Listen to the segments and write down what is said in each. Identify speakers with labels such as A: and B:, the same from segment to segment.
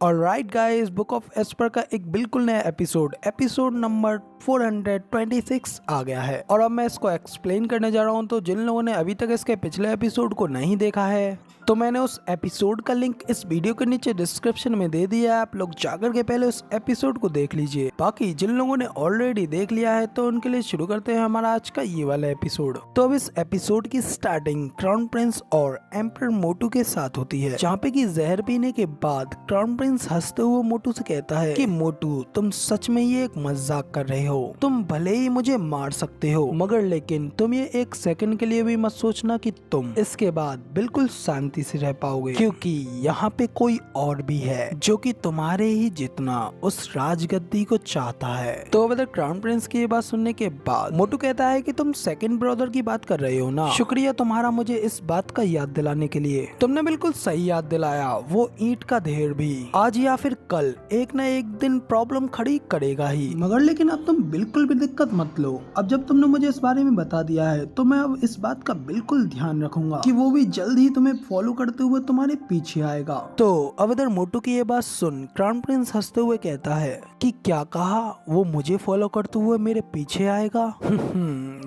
A: Alright guys, book of Esper का एक बिल्कुल नया एपिसोड नंबर 426 आ गया है और अब मैं इसको एक्सप्लेन करने जा रहा हूँ। तो जिन लोगों ने अभी तक इसके पिछले एपिसोड को नहीं देखा है तो मैंने उस एपिसोड का लिंक इस वीडियो के नीचे डिस्क्रिप्शन में दे दिया है। आप लोग जाकर के पहले उस एपिसोड को देख लीजिए। बाकी जिन लोगों ने ऑलरेडी देख लिया है तो उनके लिए शुरू करते हैं हमारा आज का ये वाला एपिसोड। तो अब इस एपिसोड की स्टार्टिंग क्राउन प्रिंस और एम्परर मोटू के साथ होती है, जहाँ पे कि जहर पीने के बाद क्राउन प्रिंस हंसते हुए मोटू से कहता है कि मोटू, तुम सच में ये एक मजाक कर रहे हो। तुम भले ही मुझे मार सकते हो मगर लेकिन तुम ये एक सेकंड के लिए भी मत सोचना कि तुम इसके बाद बिल्कुल शांति से रह पाओगे, क्योंकि यहाँ पे कोई और भी है जो कि तुम्हारे ही जितना उस राजगद्दी को चाहता है। तो अब क्राउन प्रिंस की ये बात सुनने के बाद मोटू कहता है कि तुम सेकंड ब्रदर की बात कर रहे हो ना। शुक्रिया तुम्हारा मुझे इस बात का याद दिलाने के लिए। तुमने बिल्कुल सही याद दिलाया। वो ईंट का ढेर भी आज या फिर कल एक न एक दिन प्रॉब्लम खड़ी करेगा ही, मगर लेकिन अब तुम बिल्कुल भी दिक्कत मत लो। अब जब तुमने मुझे इस बारे में बता दिया है तो मैं अब इस बात का बिल्कुल ध्यान रखूंगा कि वो भी जल्द ही तुम्हें फॉलो करते हुए तुम्हारे पीछे आएगा। तो अब इधर मोटू की ये बात सुन क्राउन प्रिंस हंसते हुए कहता है कि क्या कहा, वो मुझे फॉलो करते हुए मेरे पीछे आएगा?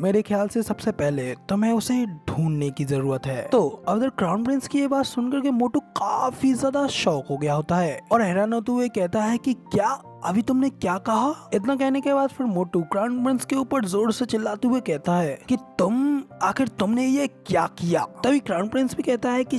A: मेरे ख्याल से सबसे पहले तुम्हें उसे ढूंढने की जरूरत है। तो अब इधर क्राउन प्रिंस की ये बात सुनकर के मोटू काफी ज्यादा शॉक हो गया होता है और हैरान होते हुए कहता है कि क्या, अभी तुमने क्या कहा? इतना कहने के बाद फिर मोटू क्राउन प्रिंस के ऊपर जोर से चिल्लाते हुए कहता है कि आखिर तुमने ये क्या किया? तभी क्राउन प्रिंस भी कहता है कि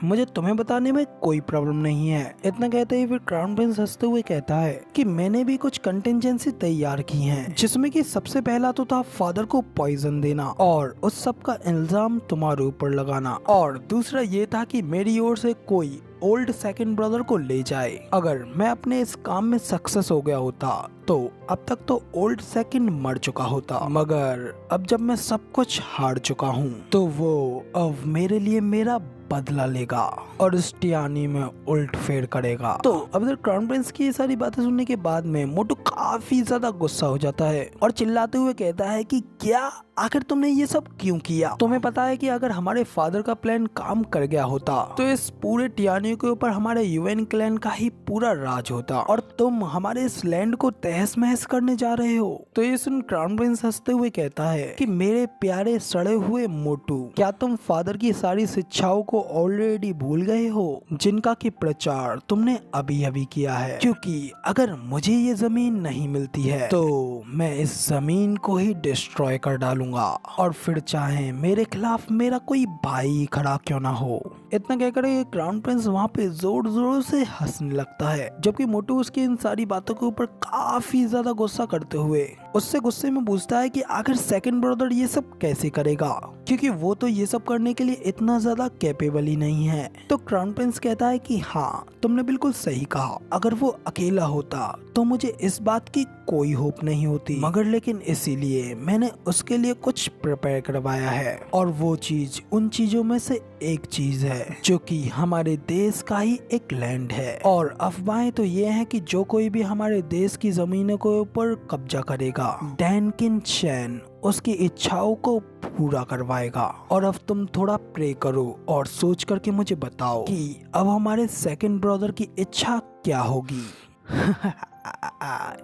A: मुझे तुम्हें बताने में कोई प्रॉब्लम नहीं है। इतना कहते ही फिर क्राउन प्रिंस हंसते हुए कहता है कि मैंने भी कुछ कंटिजेंसी तैयार की है, जिसमें कि सबसे पहला तो था फादर को पॉइजन देना और उस सब का इल्जाम तुम्हारे ऊपर लगाना, और दूसरा ये था कि मेरी ओर से कोई ओल्ड सेकंड ब्रदर को ले जाए। अगर मैं अपने इस काम में सक्सेस हो गया होता तो अब तक तो ओल्ड सेकंड मर चुका होता, मगर अब जब मैं सब कुछ हार चुका हूँ तो वो अब मेरे लिए मेरा बदला लेगा और इस टियानी में उल्ट फेर करेगा। तो अब इधर क्राउन प्रिंस की ये सारी बातें सुनने के बाद में मोटू काफी ज्यादा गुस्सा हो जाता है और चिल्लाते हुए कहता है कि क्या, आखिर तुमने ये सब क्यों किया? तुम्हें पता है कि अगर हमारे फादर का प्लान काम कर गया होता तो इस पूरे टियानी के ऊपर हमारे यूएन क्लैन का ही पूरा राज होता और तुम हमारे इस लैंड को तहस महस करने जा रहे हो। तो ये सुन क्राउन प्रिंस हंसते हुए कहता है कि मेरे प्यारे सड़े हुए मोटू, क्या तुम फादर की सारी शिक्षाओं को ऑलरेडी भूल गए हो जिनका कि प्रचार तुमने अभी अभी किया है? क्योंकि अगर मुझे ये जमीन नहीं मिलती है तो मैं इस जमीन को ही डिस्ट्रॉय कर डालूंगा और फिर चाहे मेरे खिलाफ मेरा कोई भाई खड़ा क्यों ना हो। इतना कहकर क्राउन प्रिंस वहाँ पे जोर जोर से हंसने लगता है, जबकि मोटू उसकी इन सारी बातों के ऊपर काफी ज्यादा गुस्सा करते हुए उससे गुस्से में पूछता है कि आखिर सेकंड ब्रदर ये सब कैसे करेगा, क्योंकि वो तो ये सब करने के लिए इतना ज्यादा कैपेबल ही नहीं है। तो क्राउन प्रिंस कहता है कि हाँ, तुमने बिल्कुल सही कहा। अगर वो अकेला होता तो मुझे इस बात की कोई होप नहीं होती, मगर लेकिन इसीलिए मैंने उसके लिए कुछ प्रिपेयर करवाया है और वो चीज उन चीजों में से एक चीज है जो कि हमारे देश का ही एक लैंड है। और अफवाहें तो ये हैं कि जो कोई भी हमारे देश की जमीनों के ऊपर कब्जा करेगा, डैनकिन चैन उसकी इच्छाओं को पूरा करवाएगा। और अब तुम थोड़ा प्रे करो और सोच करके मुझे बताओ कि अब हमारे सेकंड ब्रदर की इच्छा क्या होगी।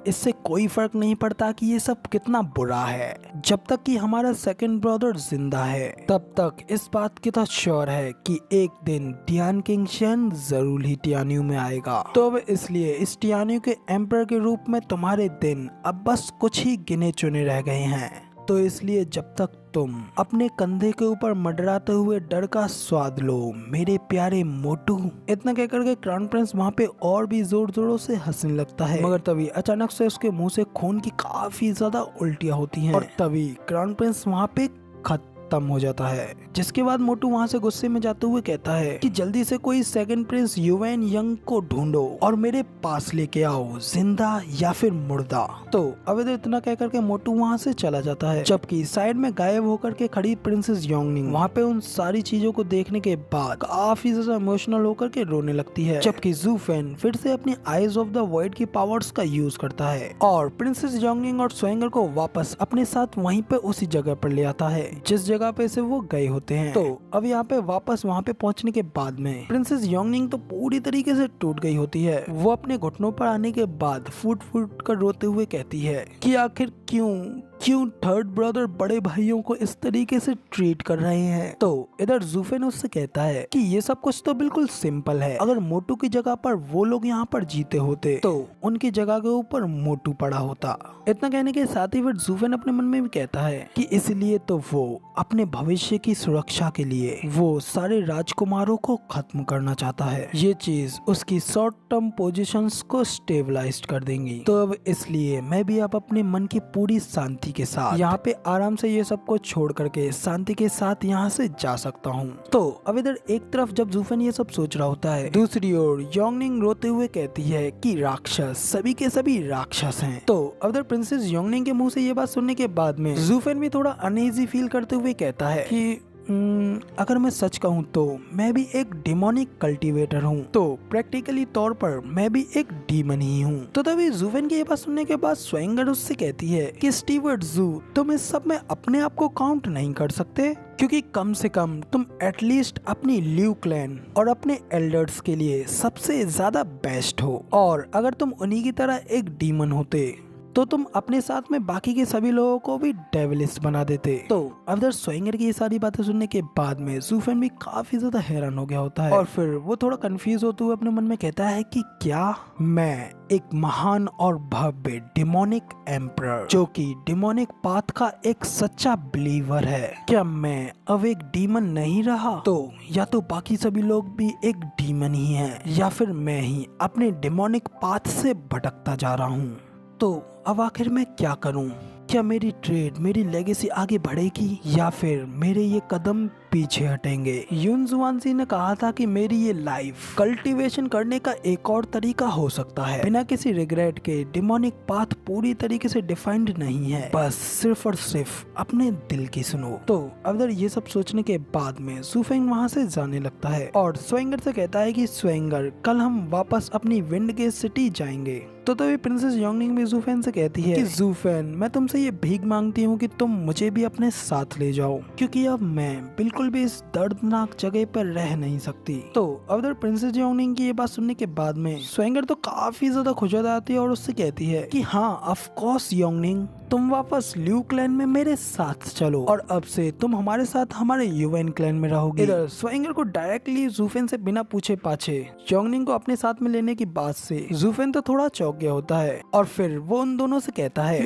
A: इससे कोई फर्क नहीं पड़ता कि ये सब कितना बुरा है, जब तक कि हमारा सेकंड ब्रदर जिंदा है तब तक इस बात की तो श्योर है कि एक दिन टियान किंग शन जरूर ही टियानियों में आएगा। तो अब इसलिए इस टियानियों के एम्पर के रूप में तुम्हारे दिन अब बस कुछ ही गिने चुने रह गए हैं। तो इसलिए जब तक तुम अपने कंधे के ऊपर मडराते हुए डर का स्वाद लो मेरे प्यारे मोटू। इतना कहकर के क्राउन प्रिंस वहाँ पे और भी जोर जोरों से हंसने लगता है, मगर तभी अचानक से उसके मुंह से खून की काफी ज्यादा उल्टियाँ होती हैं और तभी क्राउन प्रिंस वहाँ पे खत्म हो जाता है। जिसके बाद मोटू वहाँ से गुस्से में जाते हुए कहता है कि जल्दी से कोई सेकंड प्रिंस यूएन यंग को ढूंढो और मेरे पास लेके आओ, जिंदा या फिर मुर्दा। तो अब इतना कह करके मोटू वहाँ से चला जाता है, जबकि साइड में गायब होकर के खड़ी प्रिंसेस योंगनिंग वहाँ पे उन सारी चीजों को देखने के बाद काफी ज्यादा इमोशनल होकर के रोने लगती है, जबकि जू फेन फिर से अपनी आईज ऑफ द वॉइड की पावर्स का यूज करता है और प्रिंसेस योंगनिंग और स्वेंगर को वापस अपने साथ वहीं पे उसी जगह पर ले आता है जिस जगह जगह पे से वो गए होते हैं। तो अब यहाँ पे वापस वहाँ पे पहुँचने के बाद में प्रिंसेस योंगनिंग तो पूरी तरीके से टूट गई होती है। वो अपने घुटनों पर आने के बाद फूट फूट कर रोते हुए कहती है कि आखिर क्यों थर्ड ब्रदर बड़े भाइयों को इस तरीके से ट्रीट कर रहे हैं। तो इधर जूफेन उससे कहता है कि ये सब कुछ तो बिल्कुल सिंपल है, अगर मोटू की जगह पर वो लोग यहाँ पर जीते होते तो उनकी जगह के ऊपर मोटू पड़ा होता। इतना कहने के साथ ही फिर जूफेन अपने मन में भी कहता है कि इसलिए तो वो अपने भविष्य की सुरक्षा के लिए वो सारे राजकुमारों को खत्म करना चाहता है। ये चीज उसकी शॉर्ट टर्म पोजीशंस को स्टेबलाइज कर देंगी। तो अब इसलिए मैं भी अब अपने मन की पूरी शांति के साथ यहाँ पे आराम से ये सब को छोड़ करके शांति के साथ यहाँ से जा सकता हूँ। तो अब इधर एक तरफ जब जूफेन ये सब सोच रहा होता है, दूसरी ओर योंगनिंग रोते हुए कहती है कि राक्षस सभी के सभी राक्षस हैं। तो अब इधर प्रिंसेस योंगनिंग के मुंह से ये बात सुनने के बाद में जूफेन भी थोड़ा अनईजी फील करते हुए कहता है कि अगर मैं सच कहूँ तो मैं भी एक डिमोनिक कल्टीवेटर हूँ, तो प्रैक्टिकली तौर पर मैं भी एक डीमन ही हूँ। तो तभी जूफेन की ये बात सुनने के बाद स्वेंगर उससे कहती है कि स्टीवर्ट जू, तुम इस सब में अपने आप को काउंट नहीं कर सकते, क्योंकि कम से कम तुम एटलीस्ट अपनी ल्यू क्लैन और अपने एल्डर्स के लिए सबसे ज्यादा बेस्ट हो, और अगर तुम उन्हीं की तरह एक डीमन होते तो तुम अपने साथ में बाकी के सभी लोगों को भी डेविलिस बना देते। तो अब इधर स्वेंगर की ये सारी बातें सुनने के बाद में जूफेन भी काफी ज्यादा हैरान हो गया होता है, और फिर वो थोड़ा कंफ्यूज होते हुए अपने मन में कहता है कि क्या मैं एक महान और भव्य डिमोनिक एम्परर जो कि डिमोनिक पाथ का एक सच्चा बिलीवर है, क्या मैं अब एक डीमन नहीं रहा? तो या तो बाकी सभी लोग भी एक डीमन ही हैं, या फिर मैं ही अपने डिमोनिक पाथ से भटकता जा रहा हूँ। तो अब आखिर मैं क्या करूं? क्या मेरी ट्रेड, मेरी लेगेसी आगे बढ़ेगी या फिर मेरे ये कदम पीछे हटेंगे? युन जुआनजी ने कहा था कि मेरी ये लाइफ कल्टीवेशन करने का एक और तरीका हो सकता है, बिना किसी रिग्रेट के। डिमोनिक पाथ पूरी तरीके से डिफाइंड नहीं है, बस सिर्फ और सिर्फ अपने दिल की सुनो। तो अब इधर ये सब सोचने के बाद में जूफेन वहाँ से जाने लगता है और स्वेंगर से कहता है कि स्वेंगर, कल हम वापस अपनी विंड गेट सिटी जाएंगे। तो तभी प्रिंसेस योंगनिंग भी जूफेन से कहती है कि जूफेन, मैं तुमसे ये भीख मांगती हूँ कि तुम मुझे भी अपने साथ ले जाओ, क्योंकि अब मैं बिल्कुल भी इस दर्दनाक जगह पर रह नहीं सकती। तो अब इधर प्रिंसेस योंगनिंग की ये बात सुनने के बाद में स्वेंगर तो काफी ज्यादा खुश हो जाती है और उससे कहती है कि हाँ, ऑफ कोर्स योंगनिंग, तुम वापस ल्यू क्लैन में मेरे साथ चलो और अब से तुम हमारे साथ हमारे यूएन क्लैन में रहोगे। इधर स्वेंगर को डायरेक्टली जूफेन से बिना पूछे पाछे योंगनिंग को अपने साथ में लेने की बात से जूफेन तो थोड़ा चौंक गया होता है, और फिर वो उन दोनों से कहता है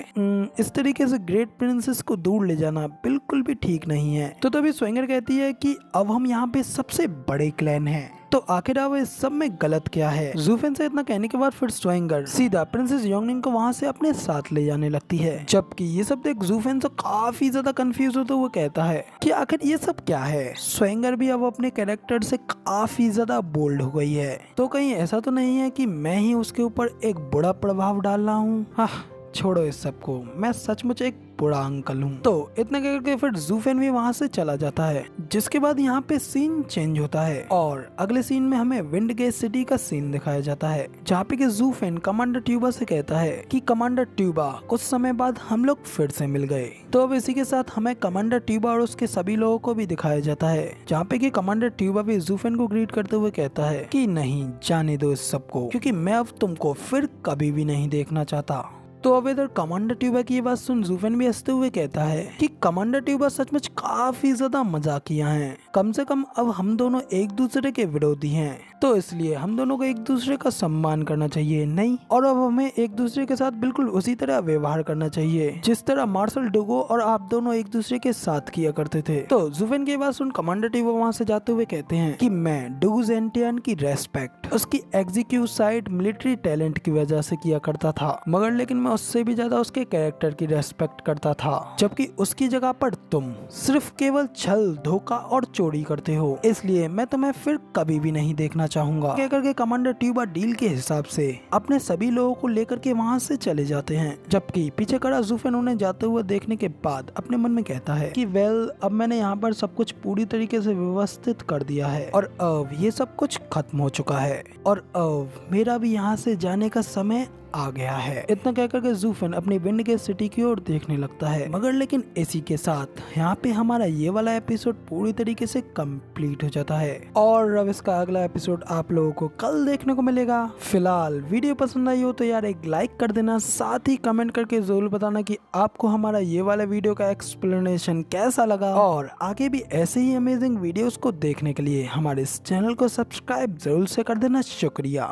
A: इस तरीके से ग्रेट प्रिंसेस को दूर ले जाना बिल्कुल भी ठीक नहीं है। तो तभी स्वेंगर कहती है कि अब हम यहाँ पे सबसे बड़े क्लैन हैं, तो आखिर अब इस सब में गलत क्या है? जूफेन से इतना कहने के बाद फिर स्वेंगर सीधा प्रिंसेस योंगनिंग को वहाँ से अपने साथ ले जाने लगती है, जबकि ये सब देख जूफेन तो काफी ज्यादा कंफ्यूज होता हुआ कहता है कि आखिर ये सब क्या है। स्वेंगर भी अब अपने कैरेक्टर से काफी ज्यादा बोल्ड हो गई है, तो कहीं ऐसा तो नहीं है कि मैं ही उसके ऊपर एक बुरा प्रभाव डाल रहा हूँ? हाँ, छोड़ो इस सब को, मैं सचमुच एक बुरा अंकल हूँ। तो इतना करके फिर जूफेन भी वहाँ से चला जाता है, जिसके बाद यहाँ पे सीन चेंज होता है और अगले सीन में हमें विंड गेट सिटी का सीन दिखाया जाता है, जहाँ पे कि जूफेन कमांडर ट्यूबा से कहता है कि कमांडर ट्यूबा, कुछ समय बाद हम लोग फिर से मिल गए। तो अब इसी के साथ हमें कमांडर ट्यूबा और उसके सभी लोगों को भी दिखाया जाता है, जहाँ पे कि कमांडर ट्यूबा भी जूफेन को ग्रीट करते हुए कहता है कि नहीं, जाने दो इस सबको, क्योंकि मैं अब तुमको फिर कभी भी नहीं देखना चाहता। तो अब इधर कमांडर ट्यूबा की ये बात सुन जूफेन भी हंसते हुए कहता है कि कमांडर ट्यूबा सचमुच काफी ज्यादा मजाकिया हैं। कम से कम अब हम दोनों एक दूसरे के विरोधी हैं, तो इसलिए हम दोनों को एक दूसरे का सम्मान करना चाहिए, नहीं? और अब हमें एक दूसरे के साथ बिल्कुल उसी तरह व्यवहार करना चाहिए जिस तरह मार्शल डुगो और आप दोनों एक दूसरे के साथ किया करते थे। तो जूफेन की बात सुन कमांडर ट्यूबा वहाँ से जाते हुए कहते हैं कि मैं डुगो जेंटियन की रेस्पेक्ट उसकी एग्जीक्यूटिव साइड मिलिट्री टैलेंट की वजह से किया करता था, मगर लेकिन मैं उससे भी ज्यादा उसके कैरेक्टर की रेस्पेक्ट करता था, जबकि उसकी जगह पर तुम सिर्फ केवल छल, धोखा और चोरी करते हो, इसलिए मैं तुम्हें फिर कभी भी नहीं देखना चाहूंगा। क्या करके कमांडर ट्यूबा डील के हिसाब से अपने सभी लोगों को लेकर के वहाँ से चले जाते हैं, जबकि पीछे खड़ा जूफेन उन्हें जाते हुए देखने के बाद अपने मन में कहता है कि वेल, अब मैंने यहाँ पर सब कुछ पूरी तरीके से व्यवस्थित कर दिया है और अब ये सब कुछ खत्म हो चुका है और अब मेरा भी यहाँ से जाने का समय आ गया है। इतना कहकर के जूफिन अपनी विंड के सिटी की ओर देखने लगता है, मगर लेकिन इसी के साथ यहाँ पे हमारा ये वाला एपिसोड पूरी तरीके से कंप्लीट हो जाता है और अब इसका अगला एपिसोड आप लोगों को कल देखने को मिलेगा। फिलहाल वीडियो पसंद आई हो तो यार एक लाइक कर देना, साथ ही कमेंट करके जरूर बताना कि आपको हमारा ये वाला वीडियो का एक्सप्लेनेशन कैसा लगा, और आगे भी ऐसे ही अमेजिंग वीडियोस को देखने के लिए हमारे इस चैनल को सब्सक्राइब जरूर से कर देना। शुक्रिया।